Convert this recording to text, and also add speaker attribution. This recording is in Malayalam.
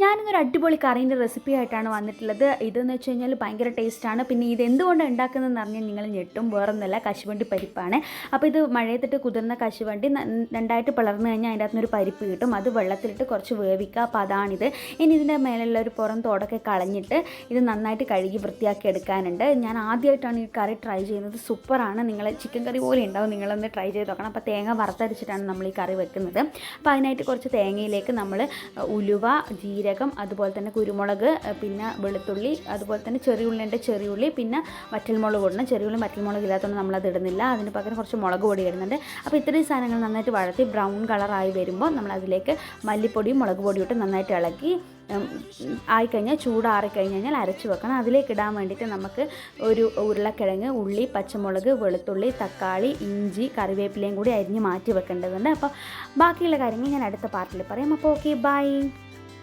Speaker 1: ഞാനിന്നൊരു അടിപൊളി കറീൻ്റെ റെസിപ്പി ആയിട്ടാണ് വന്നിട്ടുള്ളത്. ഇതെന്ന് വെച്ച് കഴിഞ്ഞാൽ ഭയങ്കര ടേസ്റ്റാണ്. പിന്നെ ഇത് എന്തുകൊണ്ടാണ് ഉണ്ടാക്കുന്നതെന്ന് പറഞ്ഞാൽ നിങ്ങൾ ഞെട്ടും. വേറൊന്നുമല്ല, കശുവണ്ടി പരിപ്പാണ്. അപ്പോൾ ഇത് മഴയത്തിട്ട് കുതിർന്ന കശുവണ്ടി രണ്ടായിട്ട് പിളർന്ന് കഴിഞ്ഞാൽ അതിൻ്റെ അകത്തുനിന്നൊരു പരിപ്പ് കിട്ടും. അത് വെള്ളത്തിലിട്ട് കുറച്ച് വേവിക്കുക. അപ്പോൾ അതാണിത്. ഇനി ഇതിൻ്റെ മേലുള്ള ഒരു പുറം തോടൊക്കെ കളഞ്ഞിട്ട് ഇത് നന്നായിട്ട് കഴുകി വൃത്തിയാക്കി എടുക്കാനുണ്ട്. ഞാൻ ആദ്യമായിട്ടാണ് ഈ കറി ട്രൈ ചെയ്യുന്നത്. സൂപ്പറാണ്. നിങ്ങൾ ചിക്കൻ കറി പോലെ ഉണ്ടാവും. നിങ്ങളൊന്ന് ട്രൈ ചെയ്ത് നോക്കണം. അപ്പോൾ തേങ്ങ വറുത്തരച്ചിട്ടാണ് നമ്മൾ ഈ കറി വെക്കുന്നത്. അപ്പോൾ അതിനായിട്ട് കുറച്ച് തേങ്ങയിലേക്ക് നമ്മൾ ഉലുവ, ജീരകം, അതുപോലെ തന്നെ കുരുമുളക്, പിന്നെ വെളുത്തുള്ളി, അതുപോലെ തന്നെ ചെറിയുള്ളി, പിന്നെ വറ്റൽമുളക് ഇടണം. ചെറിയുള്ളി വറ്റൽമുളക് ഇല്ലാത്തതുകൊണ്ട് നമ്മളത് ഇടുന്നില്ല. അതിന് പകരം കുറച്ച് മുളക് പൊടി ഇടുന്നുണ്ട്. അപ്പോൾ ഇത്രയും സാധനങ്ങൾ നന്നായിട്ട് വഴറ്റി ബ്രൗൺ കളറായി വരുമ്പോൾ നമ്മളതിലേക്ക് മല്ലിപ്പൊടിയും മുളക് പൊടിയും ഇട്ട് നന്നായിട്ട് ഇളക്കി ആയിക്കഴിഞ്ഞാൽ ചൂടാറിക്കഴിഞ്ഞാൽ അരച്ച് വെക്കണം. അതിലേക്ക് ഇടാൻ വേണ്ടിയിട്ട് നമുക്ക് ഒരു ഉരുളക്കിഴങ്ങ്, ഉള്ളി, പച്ചമുളക്, വെളുത്തുള്ളി, തക്കാളി, ഇഞ്ചി, കറിവേപ്പിലയും കൂടി അരിഞ്ഞ് മാറ്റി വെക്കേണ്ടതുണ്ട്. അപ്പോൾ ബാക്കിയുള്ള കാര്യങ്ങൾ ഞാൻ അടുത്ത പാർട്ടിൽ പറയാം. അപ്പോൾ ഓക്കെ, ബൈ.